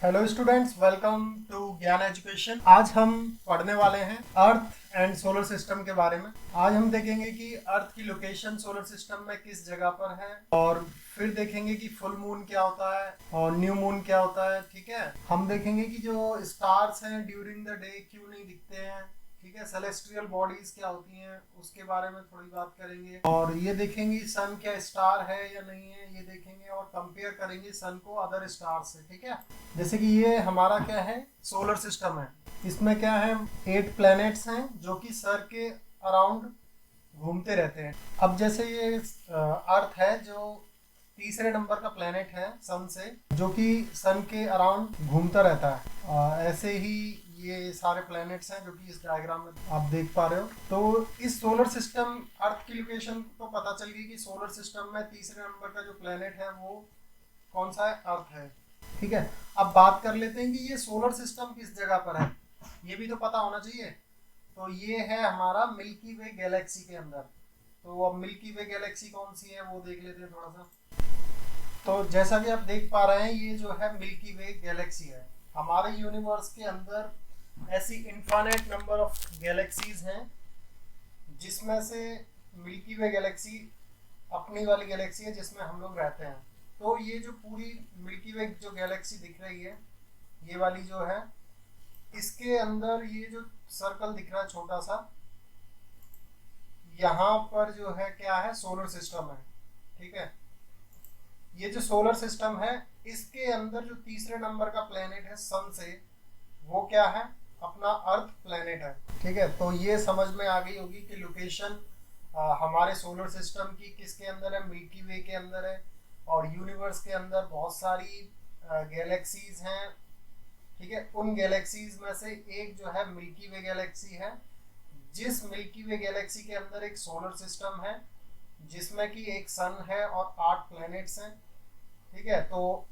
Hello students, welcome to ज्ञान education. आज हम पढ़ने वाले हैं अर्थ एंड सोलर सिस्टम के बारे में। आज हम देखेंगे कि अर्थ की लोकेशन सोलर सिस्टम में किस जगह पर है, और फिर देखेंगे कि फुल मून क्या होता है और न्यू मून क्या होता है। ठीक है, हम देखेंगे कि जो स्टार्स हैं ड्यूरिंग द डे क्यों नहीं दिखते हैं। ठीक है, सेलेस्ट्रियल बॉडीज क्या होती हैं उसके बारे में थोड़ी बात करेंगे, और ये देखेंगे सन क्या स्टार है या नहीं है, ये देखेंगे और कंपेयर करेंगे सन को अदर स्टार से। ठीक है, जैसे कि ये हमारा क्या है, सोलर सिस्टम है। इसमें क्या है, 8 प्लैनेट्स हैं जो कि सर के अराउंड घूमते रहते हैं। अब जैसे ये अर्थ है जो तीसरे नंबर का प्लेनेट है सन से, जो कि सन के अराउंड घूमता रहता है। ऐसे ही ये सारे प्लैनेट्स हैं जो कि इस डायग्राम में आप देख पा रहे हो। तो इस सोलर सिस्टम अर्थ की लोकेशन तो पता चल गई कि सोलर सिस्टम में तीसरे नंबर का जो प्लेनेट है वो कौन सा है, अर्थ है। ठीक है, अब बात कर लेते हैं कि ये सोलर सिस्टम किस जगह पर है, ये भी तो पता होना चाहिए। तो ये है हमारा मिल्की वे गैलेक्सी के अंदर। तो अब मिल्की वे गैलेक्सी कौन सी है वो देख लेते हैं थोड़ा सा। तो जैसा कि आप देख पा रहे हैं, ये जो है मिल्की वे गैलेक्सी है। हमारे यूनिवर्स के अंदर ऐसी इनफाइनाइट नंबर ऑफ गैलेक्सीज हैं, जिसमें से मिल्की वे गैलेक्सी अपनी वाली गैलेक्सी है जिसमें हम लोग रहते हैं। तो ये जो पूरी मिल्की वे जो गैलेक्सी दिख रही है, ये वाली जो है, इसके अंदर ये जो सर्कल दिख रहा है छोटा सा, यहाँ पर जो है क्या है, सोलर सिस्टम है। ठीक है, ये जो सोलर सिस्टम है इसके अंदर जो तीसरे नंबर का प्लेनेट है सन से, वो क्या है, अपना अर्थ प्लेनेट है। ठीक है, तो ये समझ में आ गई होगी कि लोकेशन हमारे सोलर सिस्टम की किसके अंदर है, मिल्की वे के अंदर है। और यूनिवर्स के अंदर बहुत सारी गैलेक्सीज हैं। ठीक है, उन गैलेक्सीज में से एक जो है मिल्की वे गैलेक्सी है, जिस मिल्की वे गैलेक्सी के अंदर एक सोलर सिस्टम है जिसमें कि एक सन है और 8 प्लैनेट्स हैं। ठीक है, तो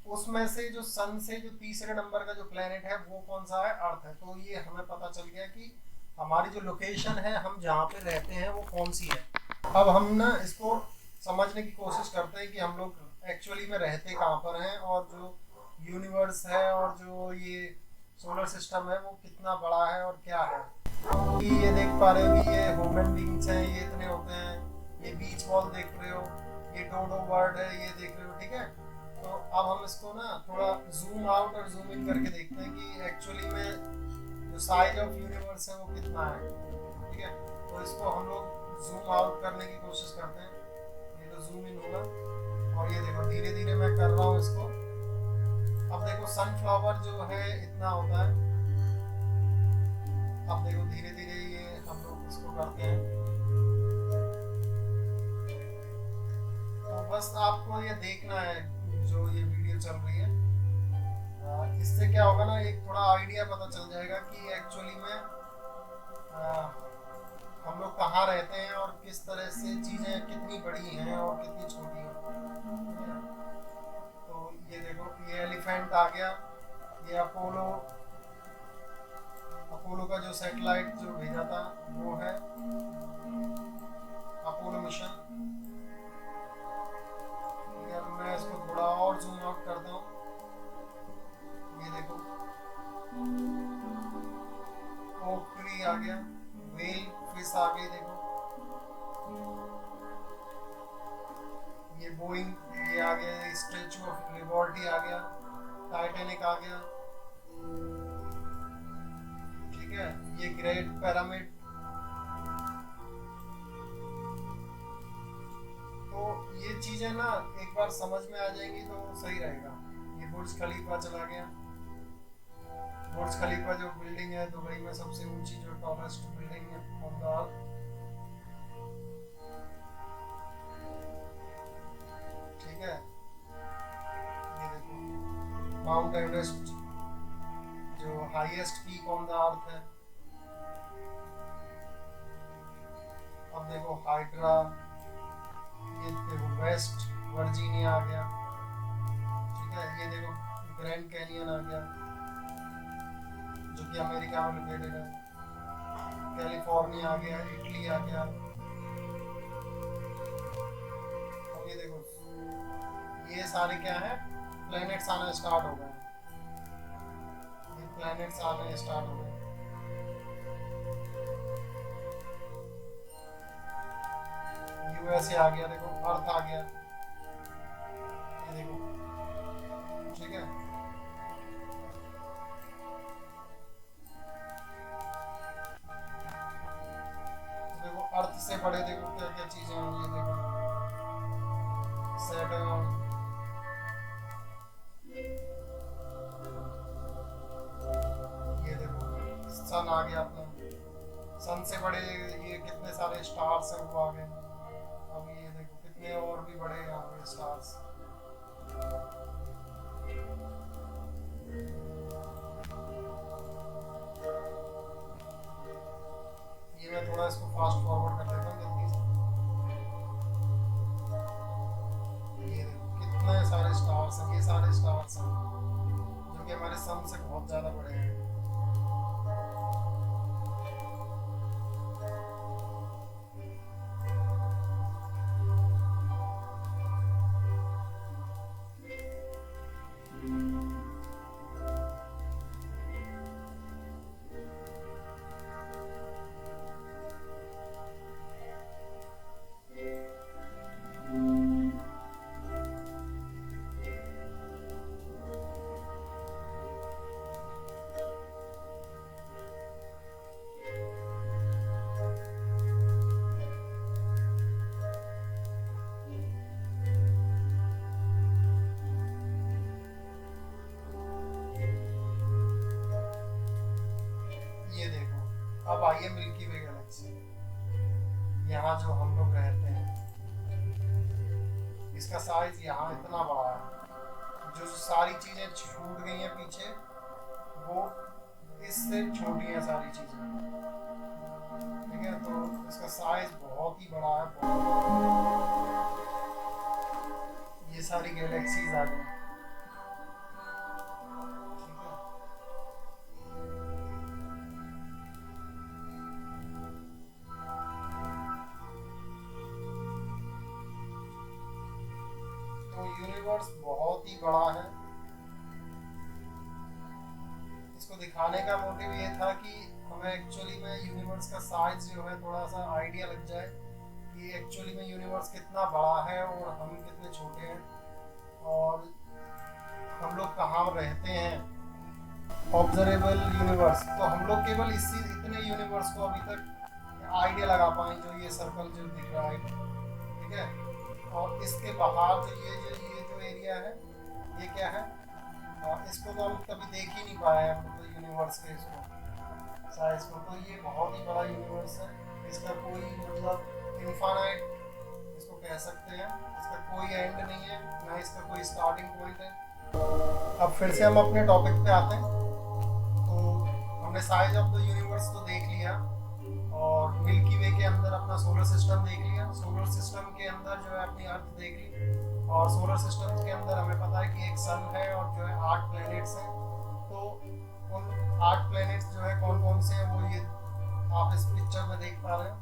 उसमें से जो सन से जो तीसरे नंबर का जो प्लैनेट है वो कौन सा है, अर्थ है। तो ये हमें पता चल गया कि हमारी जो लोकेशन है, हम जहाँ पे रहते हैं वो कौन सी है। अब हम ना इसको समझने की कोशिश करते हैं कि हम लोग एक्चुअली में रहते कहाँ पर हैं, और जो यूनिवर्स है और जो ये सोलर सिस्टम है वो कितना बड़ा है और क्या है। कि ये देख पा रहे हो कि ये ह्यूमन बींग्स हैं, ये इतने होते हैं। ये बीच बॉल देख रहे हो, ये डोडो बर्ड है, ये देख रहे हो। ठीक है, तो अब हम इसको ना थोड़ा जूम आउट और जूम इन करके देखते हैं कि एक्चुअली में जो साइज ऑफ यूनिवर्स है वो कितना है। ठीक है, तो इसको हम लोग जूम आउट करने की कोशिश करते हैं। ये तो जूम इन होगा, और ये देखो धीरे धीरे मैं कर रहा हूँ इसको। अब देखो सनफ्लावर जो है इतना होता है। अब देखो धीरे धीरे ये हम लोग इसको करते हैं। तो बस आपको ये देखना है जो ये वीडियो चल रही है, इससे क्या होगा ना, एक थोड़ा आइडिया पता चल जाएगा कि एक्चुअली में हम लोग कहाँ रहते हैं और किस तरह से चीज़ें कितनी बड़ी हैं और कितनी छोटी हैं। तो ये देखो, ये एलिफेंट आ गया, ये अपोलो का जो सैटेलाइट जो भेजा था वो है अपोलो मिशन। ठीक है, मैं इसको थोड़ा और जूम आउट करता हूँ। ये देखो ओकली आ गया, वेल फिश आ गई, देखो ये बोइंग, ये आ गया स्टैचू ऑफ लिबर्टी आ गया, टाइटैनिक आ गया। ठीक है, ये ग्रेट पिरामिड। तो ये चीजें ना एक बार समझ में आ जाएंगी तो सही रहेगा। ये बुर्ज खलीफा चला गया। बुर्ज खलीफा जो बिल्डिंग है दुबई में सबसे ऊंची, जो टॉलेस्ट बिल्डिंग है ऑन द अर्थ। ठीक है, ये देखो माउंट एवरेस्ट जो highest peak on the earth है। अब देखो हाइड्रा, ये देखो वेस्ट वर्जीनिया आ गया। ठीक है, ये देखो ग्रैंड कैनियन आ गया जो कि अमेरिका में लोकेटेड है। कैलिफोर्निया आ गया, इटली आ गया। अब ये देखो, ये सारे क्या है, प्लैनेट्स आना स्टार्ट हो गए। प्लैनेट्स आने स्टार्ट हो गए। यूएसए आ गया, देखो अर्थ आ गया, ये देखो, ठीक है। तो देखो अर्थ से बड़े देखो क्या क्या चीजें हैं, ये देखो सैटर्न, ये देखो सन आ गया अपना, सन से बड़े ये कितने सारे स्टार्स हैं वो आ गए। अब ये देखो कितने और भी बड़े आ गए स्टार्स। ये मैं थोड़ा इसको फास्ट फॉरवर्ड कर देता हूँ जल्दी से। ये देखो कितने सारे स्टार्स हैं, ये सारे स्टार्स हैं जो कि हमारे सन से बहुत ज़्यादा बड़े हैं। ये देखो अब आइए मिल्की वे गैलेक्सी, यहाँ जो हम लोग रहते हैं, इसका साइज यहाँ इतना बड़ा है, जो सारी चीजें छूट गई हैं पीछे वो इससे छोटी हैं सारी चीजें, ठीक है। तो इसका साइज बहुत ही बड़ा है, ये सारी गैलेक्सीज आ गई, ठीक है। तो यूनिवर्स बहुत ही बड़ा है। इसको दिखाने का मोटिव ये था कि हमें एक्चुअली में यूनिवर्स का साइज जो है थोड़ा सा आइडिया लग जाए कि एक्चुअली में यूनिवर्स कितना बड़ा है और हम कितने छोटे हैं और हम लोग कहाँ रहते हैं। ऑब्जर्वेबल यूनिवर्स, तो हम लोग केवल इसी इतने यूनिवर्स को अभी तक आइडिया लगा पाए, जो ये सर्कल जो दिख रहा है, ठीक है। और इसके बाहर जो ये जो एरिया है ये क्या है, इसको तो हम कभी देख ही नहीं पाए हैं मतलब यूनिवर्स के इसको साइज को। तो ये बहुत ही बड़ा यूनिवर्स है, इसका कोई मतलब इनफाइनाइट इसको कह सकते हैं, इसका कोई एंड नहीं है, ना इसका कोई स्टार्टिंग पॉइंट है। अब फिर से हम अपने टॉपिक पे आते हैं। तो हमने साइज ऑफ द यूनिवर्स तो देख लिया और मिल्की वे के अंदर अपना सोलर सिस्टम देख लिया, सोलर सिस्टम के अंदर जो है अपनी अर्थ देख ली, और सोलर सिस्टम के अंदर हमें पता है कि एक सन है और जो है 8 प्लैनेट्स हैं। तो उन 8 प्लैनेट्स जो है कौन कौन से हैं वो ये आप इस पिक्चर में देख पा रहे हैं,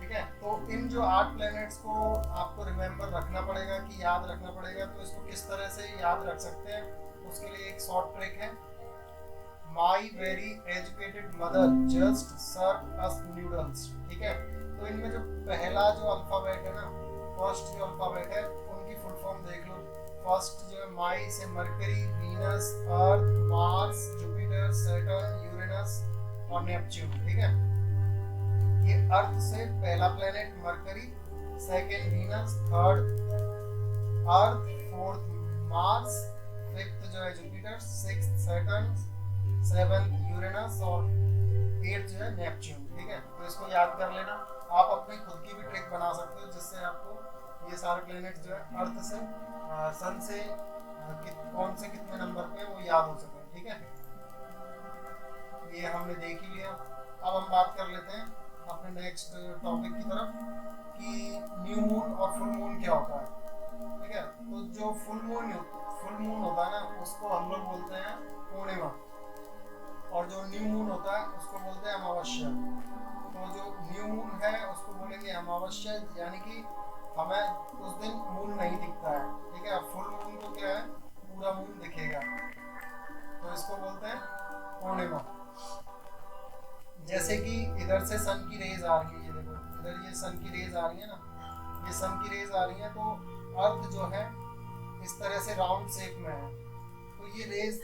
ठीक है। तो इन जो 8 प्लैनेट्स को आपको रिमेम्बर रखना पड़ेगा कि याद रखना पड़ेगा। तो इसको किस तरह से याद रख सकते हैं, उसके लिए एक शॉर्ट ट्रिक है। My very educated mother just serve us noodles, ठीक है। तो इनमें जो पहला जो अल्फाबेट है ना, फर्स्ट जो अल्फाबेट है उनकी फुल फॉर्म देख लो। फर्स्ट जो है माई से Mercury, Venus, Earth, Mars, Jupiter, Saturn, Uranus और नेपच्यून, ठीक है। ये अर्थ से पहला planet Mercury, second Venus, third Earth, fourth Mars, fifth जो है Jupiter, sixth Saturn, seventh Uranus और एट्थ जो है नेपच्यून, ठीक है। तो इसको याद कर लेना। आप अपनी खुद की भी ट्रिक बना सकते हो जिससे आपको ये सारे प्लैनेट्स जो है अर्थ से सन से कौन से कितने नंबर पे वो याद हो सके, ठीक है। ये हमने देख ही लिया। अब हम बात कर लेते हैं अपने नेक्स्ट टॉपिक की तरफ कि न्यू मून और फुल मून क्या होता है, ठीक है। तो जो फुल मून होता है ना उसको हम लोग बोलते हैं पूर्णिमा, और जो न्यू मून होता है उसको बोलते हैं अमावस्या। तो जो न्यू मून है उसको बोलेंगे अमावस्या, यानी कि हमें उस दिन मून नहीं दिखता है, ठीक है। फुल मून को क्या है, पूरा मून दिखेगा, तो इसको बोलते हैं पूर्णिमा। जैसे कि इधर से सन की रेज आ रही है, ये देखो इधर ये सन की रेज आ रही है ना, ये सन की रेज आ रही है, तो अर्थ जो है इस तरह से राउंड शेप में है, तो ये रेज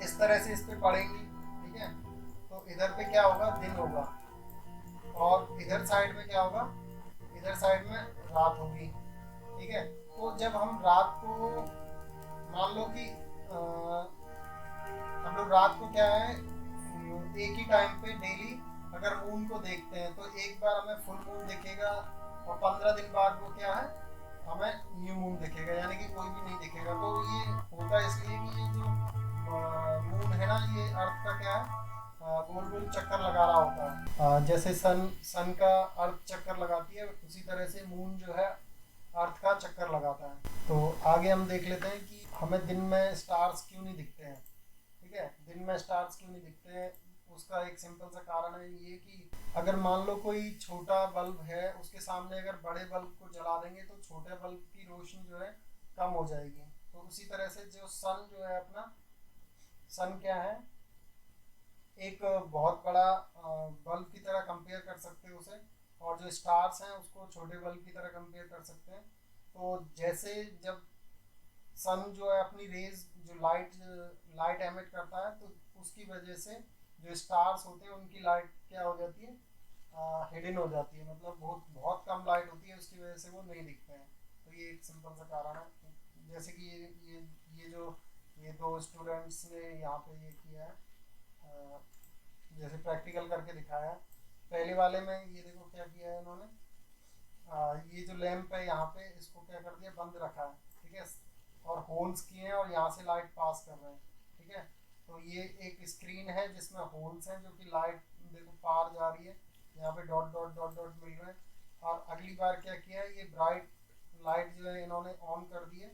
इस तरह से इस पे पड़ेंगी, ठीक है। तो इधर पे क्या होगा, दिन होगा, और इधर साइड में क्या होगा, इधर साइड में रात होगी, ठीक है। तो जब हम रात को, मान लो कि हम लोग रात को क्या है, एक ही टाइम पे डेली अगर मून को देखते हैं तो एक बार हमें फुल मून दिखेगा, और 15 दिन बाद वो क्या है, हमें न्यू मून दिखेगा, यानी कि कोई भी नहीं दिखेगा। तो ये होता इसलिए कि ये जो मून है ना, ये अर्थ का क्या है, गोल गोल चक्कर लगा रहा होता है। जैसे सन का अर्थ चक्कर लगाती है, उसी तरह से मून जो है अर्थ का चक्कर लगाता है। तो आगे हम देख लेते हैं कि हमें दिन में स्टार्स क्यों नहीं दिखते हैं, ठीक है। दिन में स्टार्स क्यों नहीं दिखते हैं, उसका एक सिंपल सा कारण है ये कि अगर मान लो कोई छोटा बल्ब है, उसके सामने अगर बड़े बल्ब को जला देंगे तो छोटे बल्ब की रोशनी जो है कम हो जाएगी। तो उसी तरह से जो सन जो है अपना, सन क्या है, एक बहुत बड़ा बल्ब की तरह कंपेयर कर सकते हैं उसे, और जो स्टार्स हैं उसको छोटे बल्ब की तरह कंपेयर कर सकते हैं। तो जैसे जब सन जो है अपनी रेज, जो लाइट एमिट करता है, तो उसकी वजह से जो स्टार्स होते हैं उनकी लाइट क्या हो जाती है, हिडन हो जाती है, मतलब बहुत बहुत कम लाइट होती है, उसकी वजह से वो नहीं दिखते हैं। तो ये एक सिंपल सा कारण है। जैसे कि ये जो ये दो स्टूडेंट्स ने यहाँ पे ये किया है, जैसे प्रैक्टिकल करके दिखाया है। पहले वाले में ये देखो क्या किया है इन्होंने, ये जो लैंप है यहाँ पे, इसको क्या कर दिया, बंद रखा है, ठीक है, और होल्स किए हैं और यहाँ से लाइट पास कर रहे हैं, ठीक है। तो ये एक स्क्रीन है जिसमें होल्स हैं, जो कि लाइट देखो पार जा रही है, यहाँ पे डॉट डॉट डॉट डॉट मिल रहे हैं। और अगली बार क्या किया है, ये ब्राइट लाइट जो है इन्होंने ऑन कर दी है,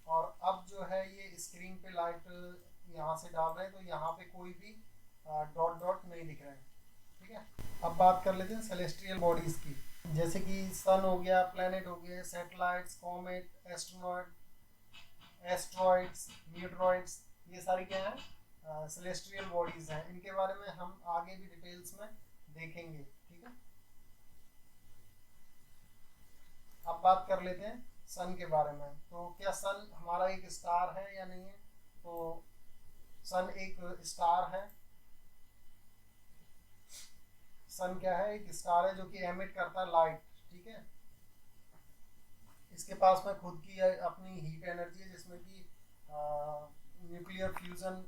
और अब जो है ये स्क्रीन पे लाइट यहाँ से डाल रहे हैं, तो यहाँ पे कोई भी डॉट डॉट नहीं दिख रहे हैं, ठीक है। अब बात कर लेते हैं सेलेस्ट्रियल बॉडीज की, जैसे कि सन हो गया, प्लेनेट हो गए, सैटेलाइट्स, कॉमेट, एस्ट्रॉइड्स, मीटरॉइड्स, ये सारी क्या है, सेलेस्ट्रियल बॉडीज हैं। इनके बारे में हम आगे भी डिटेल्स में देखेंगे, ठीक है। अब बात कर लेते हैं सन के बारे में। तो क्या सन हमारा एक स्टार है या नहीं है, तो सन एक स्टार है। सन क्या है, एक स्टार है जो कि एमिट करता है लाइट, ठीक है। इसके पास में खुद की अपनी हीट एनर्जी है, जिसमें कि न्यूक्लियर फ्यूजन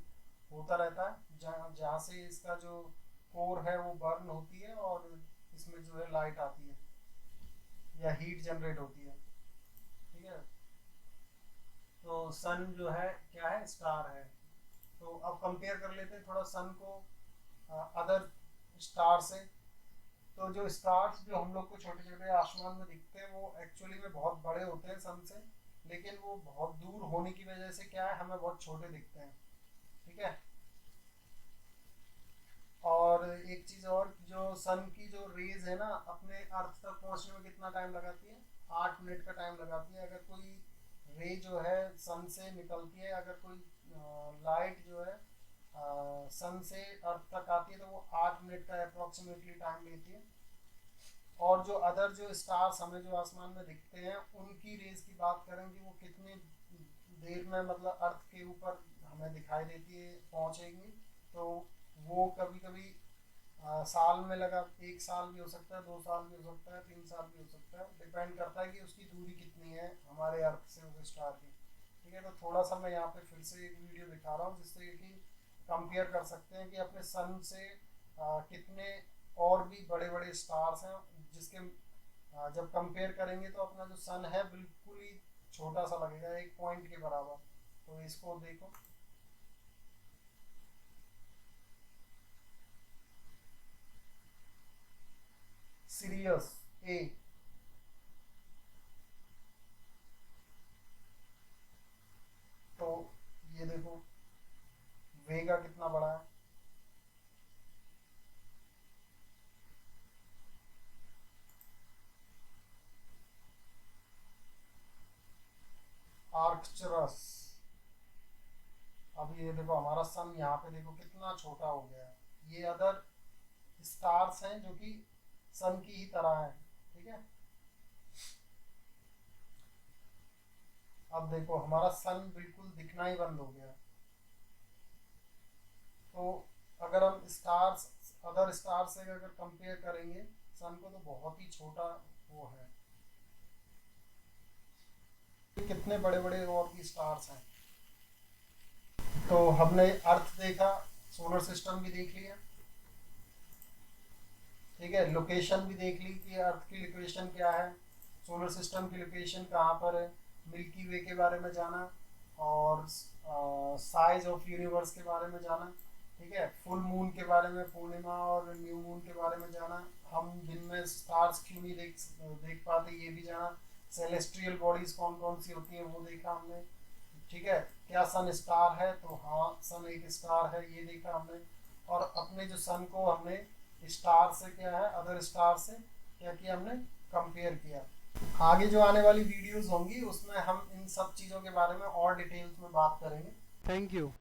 होता रहता है, जहाँ से इसका जो कोर है वो बर्न होती है, और इसमें जो है लाइट आती है या हीट जनरेट होती है, ठीक है। तो सन जो है क्या है, स्टार है। तो अब कंपेयर कर लेते हैं थोड़ा सन को अदर स्टार से। तो जो स्टार्स जो हम लोग को छोटे छोटे आसमान में दिखते हैं, वो एक्चुअली में बहुत बड़े होते हैं सन से, लेकिन वो बहुत दूर होने की वजह से क्या है, हमें बहुत छोटे दिखते हैं, ठीक है। और एक चीज और, जो सन की जो रेज है ना, अपने अर्थ तक पहुंचने में कितना टाइम लगाती है, 8 मिनट का टाइम लगाती है। अगर कोई रे जो है सन से निकलती है, अगर कोई लाइट जो है सन से अर्थ तक आती है, तो वो 8 मिनट का अप्रोक्सीमेटली टाइम लेती है। और जो अदर जो स्टार्स हमें जो आसमान में दिखते हैं, उनकी रेज की बात करें कि वो कितनी देर में, मतलब अर्थ के ऊपर हमें दिखाई देती है, पहुंचेंगी। तो वो कभी कभी साल में लगा, 1 साल भी हो सकता है, 2 साल भी हो सकता है, 3 साल भी हो सकता है, डिपेंड करता है कि उसकी दूरी कितनी है हमारे अर्थ से उस स्टार की, ठीक है। तो थोड़ा सा मैं यहाँ पे फिर से एक वीडियो दिखा रहा हूँ, जिससे कि कंपेयर कर सकते हैं कि अपने सन से कितने और भी बड़े बड़े स्टार्स हैं, जिसके जब कंपेयर करेंगे तो अपना जो सन है बिल्कुल ही छोटा सा लगेगा, एक पॉइंट के बराबर। तो इसको देखो, सीरियस ए, तो ये देखो वेगा कितना बड़ा है, आर्कचरस, अब ये देखो हमारा सन यहाँ पे देखो कितना छोटा हो गया है। ये अदर स्टार्स हैं जो कि सन की ही तरह हैं, ठीक है। अब देखो हमारा सन बिल्कुल दिखना ही बंद हो गया। तो अगर हम स्टार्स अदर स्टार से अगर कंपेयर करेंगे सन को, तो बहुत ही छोटा वो है। कितने बड़े बड़े और भी स्टार्स हैं। तो हमने अर्थ देखा, सोलर सिस्टम भी देख लिया, ठीक है। लोकेशन भी देख ली कि अर्थ की लोकेशन क्या है, सोलर सिस्टम की लोकेशन कहाँ पर है, मिल्की वे के बारे में जाना, और साइज ऑफ यूनिवर्स के बारे में जाना, ठीक है। फुल मून के बारे में, पूर्णिमा और न्यू मून के बारे में जाना। हम दिन में स्टार्स क्यों नहीं देख पाते ये भी जाना। सेलेस्ट्रियल बॉडीज कौन कौन सी होती हैं वो देखा हमने, ठीक है। क्या सन स्टार है, तो हाँ सन एक स्टार है, ये देखा हमने। और अपने जो सन को हमने स्टार से क्या है, अदर स्टार से क्या किया, हमने कंपेयर किया। आगे जो आने वाली वीडियोस होंगी उसमें हम इन सब चीज़ों के बारे में और डिटेल्स में बात करेंगे। Thank you.